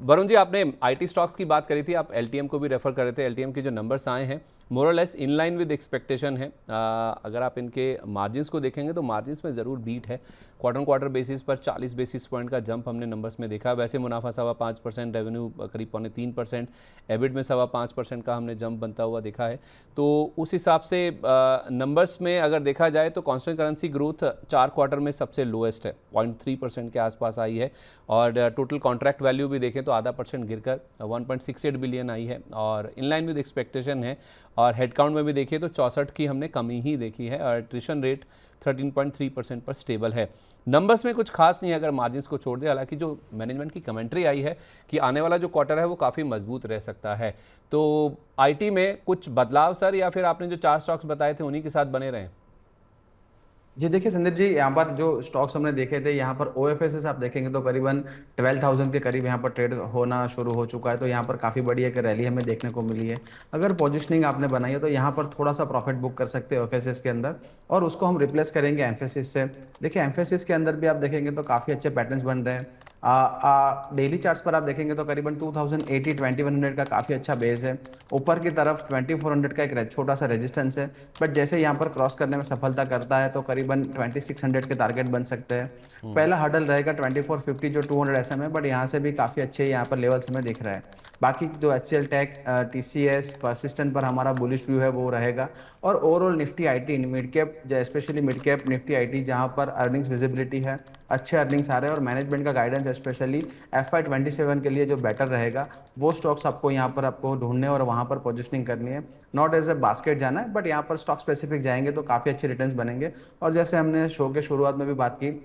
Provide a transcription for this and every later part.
वरुण जी, आपने IT stocks की बात करी थी, आप एलटीएम को भी रेफर कर रहे थे। एलटीएम के जो नंबर्स आए हैं मोर और less in line with expectation है। अगर आप इनके मार्जिन्स को देखेंगे तो मार्जिन्स में ज़रूर बीट है। क्वार्टर बेसिस पर 40 बेसिस पॉइंट का जंप हमने नंबर्स में देखा। वैसे मुनाफा 5.25%, रेवेन्यू करीब 3.25%, एबिट में 5.25% का हमने जंप बनता हुआ देखा है। तो उस हिसाब से नंबर्स में अगर देखा जाए तो कॉन्स्टेंट करेंसी ग्रोथ 4 क्वार्टर में सबसे लोएस्ट है, 0.3% के आसपास आई है। और टोटल कॉन्ट्रैक्ट वैल्यू भी देखें तो आधा % गिरकर 1.68 बिलियन आई है और इन लाइन विद एक्सपेक्टेशन है। और हेडकाउंट में भी देखिए तो 64 की हमने कमी ही देखी है और एट्रिशन रेट 13.3% पर स्टेबल है। नंबर्स में कुछ खास नहीं है अगर मार्जिन्स को छोड़ दे। हालांकि जो मैनेजमेंट की कमेंट्री आई है कि आने वाला जो क्वार्टर है वो काफ़ी मजबूत रह सकता है। तो आईटी में कुछ बदलाव सर, या फिर आपने जो 4 स्टॉक्स बताए थे उन्हीं के साथ बने रहें? जी देखिए संदीप जी, यहाँ पर जो स्टॉक्स हमने देखे थे, यहाँ पर ओएफएसएस आप देखेंगे तो करीबन 12,000 के करीब यहाँ पर ट्रेड होना शुरू हो चुका है। तो यहाँ पर काफ़ी बड़ी एक रैली हमें देखने को मिली है। अगर पोजीशनिंग आपने बनाई है तो यहाँ पर थोड़ा सा प्रॉफिट बुक कर सकते हैं ओएफएसएस के अंदर, और उसको हम रिप्लेस करेंगे एम्फेसिस से। देखिए एम्फेसिस के अंदर भी आप देखेंगे तो काफ़ी अच्छे पैटर्न्स बन रहे हैं। डेली चार्ट्स पर आप देखेंगे तो करीबन 2080 2100 का काफ़ी अच्छा बेस है। ऊपर की तरफ 2400 का एक छोटा सा रेजिस्टेंस है, बट जैसे यहाँ पर क्रॉस करने में सफलता करता है तो करीबन 2600 के टारगेट बन सकते हैं। पहला हडल रहेगा 2450 जो 200 SM है, बट यहाँ से भी काफ़ी अच्छे यहाँ पर लेवल्स हमें दिख रहा है। बाकी जो HCL टेक, TCS, परसिस्टेंट पर हमारा बुलिश व्यू है वो रहेगा। और overall Nifty IT mid cap, specially mid cap Nifty IT, जहाँ पर अर्निंग्स विजिबिलिटी है, अच्छे अर्निंग्स आ रहे हैं और मैनेजमेंट का गाइडेंस स्पेशली FY27 के लिए जो बेटर रहेगा, वो स्टॉक्स आपको यहाँ पर आपको ढूंढने और वहाँ पर पोजिशनिंग करनी है। नॉट एज ए बास्केट जाना है, बट यहाँ पर स्टॉक स्पेसिफिक जाएंगे तो काफ़ी अच्छे रिटर्न्स बनेंगे। और जैसे हमने शो के शुरुआत में भी बात की,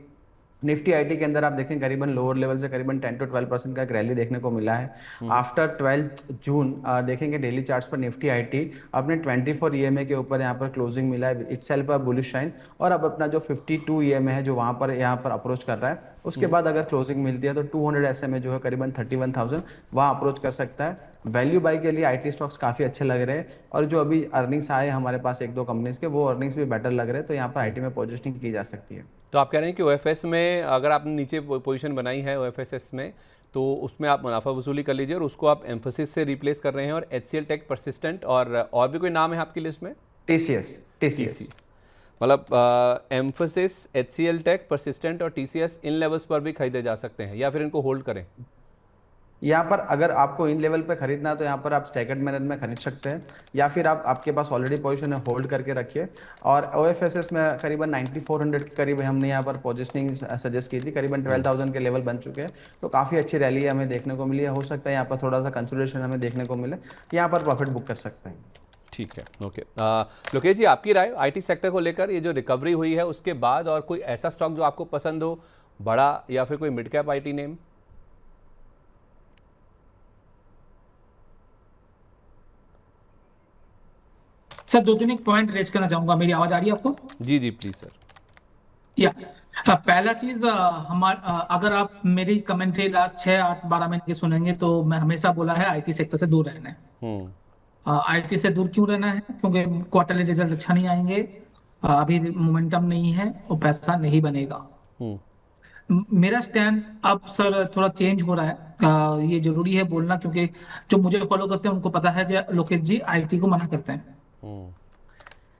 निफ्टी आईटी के अंदर आप देखें करीबन लोअर लेवल से करीबन 10 to 12% का एक रैली देखने को मिला है। आफ्टर 12 जून देखेंगे डेली चार्ट्स पर निफ्टी आईटी अपने 24 EMA के ऊपर यहाँ पर क्लोजिंग मिला है, इटसेल्फ अ बुलिश साइन। और अब अपना जो 52 EMA है जो वहाँ पर यहाँ पर अप्रोच कर रहा है, उसके बाद अगर क्लोजिंग मिलती है तो 200 SMA जो है करीबन 31,000 वहाँ अप्रोच कर सकता है। वैल्यू बाई के लिए आईटी स्टॉक्स काफ़ी अच्छे लग रहे हैं, और जो अभी अर्निंग्स आए हमारे पास 1-2 कंपनीज के, वो अर्निंग्स भी बेटर लग रहे हैं। तो यहाँ पर आईटी में पोजिशनिंग की जा सकती है। तो आप कह रहे हैं कि ओएफएस में अगर आपने नीचे पोजीशन बनाई है ओएफएसएस में, तो उसमें आप मुनाफा वसूली कर लीजिए और उसको आप एम्फोसिस से रिप्लेस कर रहे हैं। और HCL टेक, परसिस्टेंट और भी कोई नाम है आपकी लिस्ट में? TCS मतलब एम्फोसिस, HCL टेक, परसिस्टेंट और TCS इन लेवल्स पर भी खरीदे जा सकते हैं, या फिर इनको होल्ड करें? यहाँ पर अगर आपको इन लेवल पे खरीदना है तो यहाँ पर आप स्टैगर्ड मेथड में खरीद सकते हैं, या फिर आपके पास ऑलरेडी पोजीशन है होल्ड करके रखिए। और ओएफएसएस में करीबन 9400 के करीब हमने यहाँ पर पोजीशनिंग सजेस्ट की थी, करीबन 12,000 के लेवल बन चुके हैं। तो काफ़ी अच्छी रैली हमें देखने को मिली है। हो सकता है यहाँ पर थोड़ा सा कंसोलिडेशन हमें देखने को मिले, यहाँ पर प्रॉफिट बुक कर सकते हैं। ठीक है, ओके। लोकेश जी, आपकी राय आईटी सेक्टर को लेकर, ये जो रिकवरी हुई है उसके बाद, और कोई ऐसा स्टॉक जो आपको पसंद हो, बड़ा या फिर कोई mid cap IT name? Sir 2-3 एक पॉइंट रेज करना चाहूंगा। मेरी आवाज आ रही है आपको? जी जी प्लीज सर। या पहला चीज, अगर आप मेरी कमेंट्री लास्ट 6-8-12 मिनट की सुनेंगे तो मैं हमेशा बोला है आईटी सेक्टर से दूर रहना है। आईटी से दूर क्यों रहना है? क्योंकि क्वार्टरली रिजल्ट अच्छा नहीं आएंगे, अभी मोमेंटम नहीं है और पैसा नहीं बनेगा। मेरा स्टैंड अब सर थोड़ा चेंज हो रहा है। ये जरूरी है बोलना, क्योंकि जो मुझे फॉलो करते हैं उनको पता है जो लोकेश जी आईटी को मना करते हैं।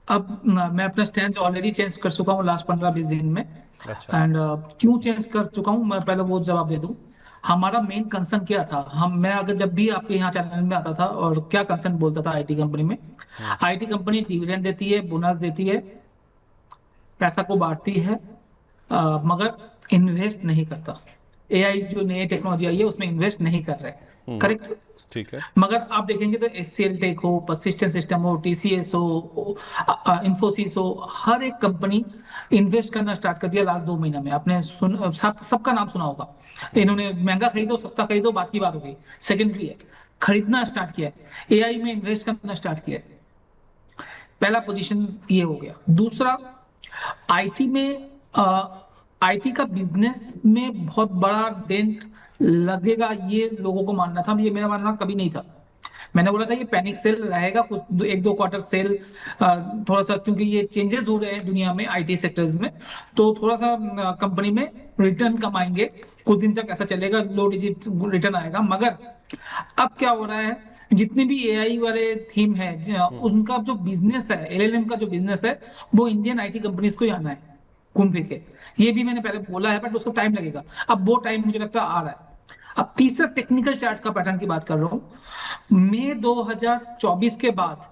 अब मैं अपना स्टैंड ऑलरेडी चेंज कर चुका हूँ लास्ट 15-20 दिन में। अच्छा। एंड क्यों चेंज कर चुका हूँ, मैं पहले वो जवाब दे दूं। हमारा मेन कंसर्न क्या था, मैं अगर जब भी आपके यहाँ चैनल में आता था और क्या कंसर्न बोलता था आईटी कंपनी में, आईटी कंपनी डिविडेंड देती है, बोनस देती है, पैसा को बांटती है, मगर इन्वेस्ट नहीं करता। एआई जो नई टेक्नोलॉजी आई है उसमें इन्वेस्ट नहीं कर रहे, करेक्ट? ठीक है। मगर आप देखेंगे तो HCL टेक हो, परसिस्टेंट सिस्टम हो, TCS हो, इन्फोसिस हो, हर एक कंपनी इन्वेस्ट करना स्टार्ट कर दिया लास्ट 2 महीना में। आपने सबका नाम सुना होगा। इन्होंने महंगा खरीदो सस्ता खरीदो बात की बात हो गई, सेकेंडरी है, खरीदना स्टार्ट किया है, एआई में इन्वेस्ट करना स्टार्ट किया है। पहला पोजीशन ये हो गया। दूसरा, आईटी में आईटी का बिजनेस में बहुत बड़ा डेंट लगेगा ये लोगों को मानना था, ये मेरा मानना कभी नहीं था। मैंने बोला था ये पैनिक सेल रहेगा, कुछ 1-2 क्वार्टर सेल थोड़ा सा, क्योंकि ये चेंजेस हो रहे हैं दुनिया में आईटी सेक्टर्स में, तो थोड़ा सा कंपनी में रिटर्न कम आएंगे कुछ दिन तक ऐसा चलेगा, लो डिजिट रिटर्न आएगा। मगर अब क्या हो रहा है, जितने भी एआई वाले थीम है, उनका जो बिजनेस है, एलएलएम का जो बिजनेस है, वो इंडियन आईटी कंपनीज को ही आना है घूम फिर के। ये भी मैंने पहले बोला है, बट उसको टाइम लगेगा। अब वो टाइम मुझे लगता है आ रहा है। अब तीसरा टेक्निकल चार्ट का पैटर्न की बात कर रहा हूं। मई 2024 के बाद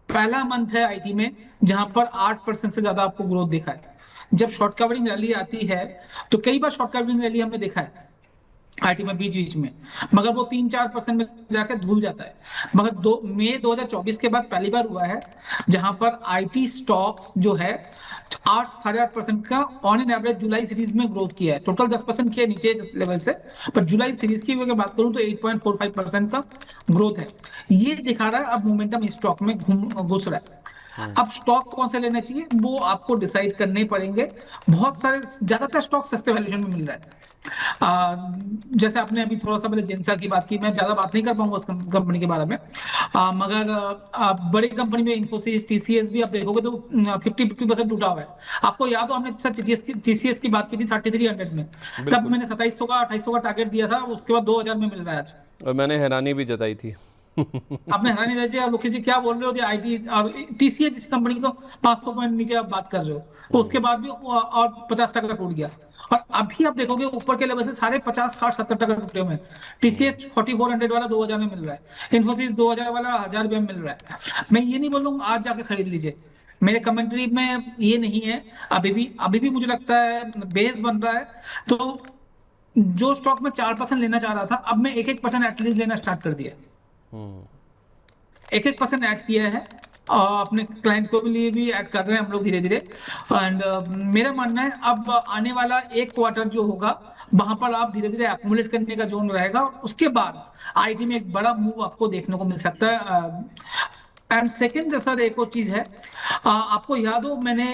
पहला मंथ है आईटी में जहां पर 8% से ज्यादा आपको ग्रोथ दिखा है। जब शॉर्ट कवरिंग रैली आती है तो कई बार शॉर्ट कवरिंग रैली हमने देखा है आईटी में बीच बीच में, मगर वो 3-4% में जाके धुल जाता है। मगर मई 2024 के बाद पहली बार हुआ है जहां पर आईटी स्टॉक्स जो है 8-8.5% का on an average July series में ग्रोथ किया है। टोटल 10% किया नीचे लेवल से, पर जुलाई सीरीज की अगर बात करूं तो 8.45% का ग्रोथ है। ये दिखा रहा है अब मोमेंटम स्टॉक में घुस रहा है। अब स्टॉक कौन से लेने चाहिए वो आपको डिसाइड करने पड़ेंगे। बहुत सारे, ज्यादातर स्टॉक सस्ते वैल्यूएशन में मिल रहा है। जैसे आपने अभी थोड़ा सा पहले जेंसा की बात की, मैं ज्यादा बात नहीं कर पाऊंगा उस कंपनी के बारे में। मगर बड़ी कंपनी में इन्फोसिस, टीसीएस भी आप देखोगे तो 50% टूटा हुआ है। आपको याद हो हमने टीसीएस की बात की थी 3300 में, तब मैंने 2700 का 2800 का टारगेट दिया था, उसके बाद 2000 में मिल रहा है आज। और मैंने हैरानी भी जताई थी। आपने हैरानी जताई, आप लोकेश जी क्या बोल रहे हो जी, आईटी और टीसीएस जिस कंपनी को 500 पॉइंट नीचे आप बात कर रहे हो, तो उसके बाद भी और 50% टूट गया। और अभी आप देखोगे ऊपर के लेवल से सारे 50-60-70% टूटे हुए हैं। टीसीएस 4400 वाला 2000 में मिल रहा है, इन्फोसिस 2000 वाला 1000 रुपये में मिल रहा है। मैं ये नहीं बोलूंगा आज जाके खरीद लीजिए, मेरे कमेंट्री में ये नहीं है। अभी भी मुझे लगता है बेस बन रहा है। तो जो स्टॉक में 4% लेना चाह रहा था, अब मैं 1-1% एटलीस्ट लेना स्टार्ट कर दिया, 1-1% ऐड किया है और अपने क्लाइंट को भी लिए भी ऐड कर रहे हैं हम लोग धीरे धीरे। एंड मेरा मानना है अब आने वाला एक क्वार्टर जो होगा वहां पर आप धीरे धीरे एक्मुलेट करने का जोन रहेगा, और उसके बाद आईटी में एक बड़ा मूव आपको देखने को मिल सकता है। एंड सेकेंड सर एक और चीज है, आपको याद हो मैंने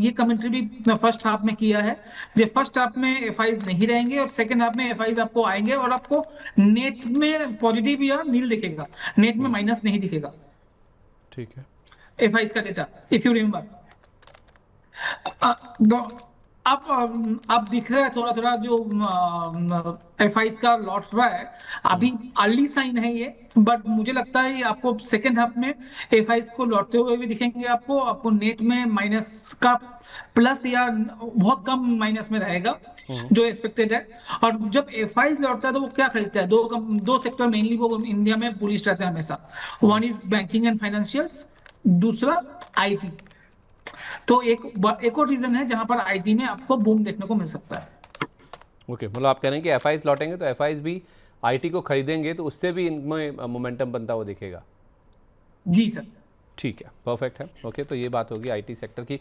ये कमेंट्री भी फर्स्ट हाफ में किया है, जो फर्स्ट हाफ में एफआईज नहीं रहेंगे और सेकेंड हाफ में एफआईज आपको आएंगे, और आपको नेट में पॉजिटिव या नील दिखेगा, नेट में माइनस नहीं दिखेगा। ठीक है, एफआईज का डेटा इफ यू रिमेम्बर। अब दिख रहा है थोड़ा थोड़ा जो एफआईज का लौट रहा है, अभी अर्ली साइन है ये, बट मुझे लगता है आपको सेकेंड हाफ में एफआईज को लौटते हुए भी दिखेंगे। आपको नेट में माइनस का प्लस या बहुत कम माइनस में रहेगा जो एक्सपेक्टेड है। और जब एफआईज लौटता है तो वो क्या खरीदता है, दो सेक्टर मेनली वो इंडिया में बुलिश रहते हैं हमेशा। One is banking and financials, दूसरा आईटी। तो एक और रीजन है जहां पर आईटी में आपको बूम देखने को मिल सकता है। ओके, मतलब आप कह रहे हैं कि एफआईज लौटेंगे तो एफआईज भी आईटी को खरीदेंगे, तो उससे भी इनमें मोमेंटम बनता हुआ दिखेगा। जी सर। ठीक है, परफेक्ट है। ओके, तो ये बात होगी आईटी सेक्टर की।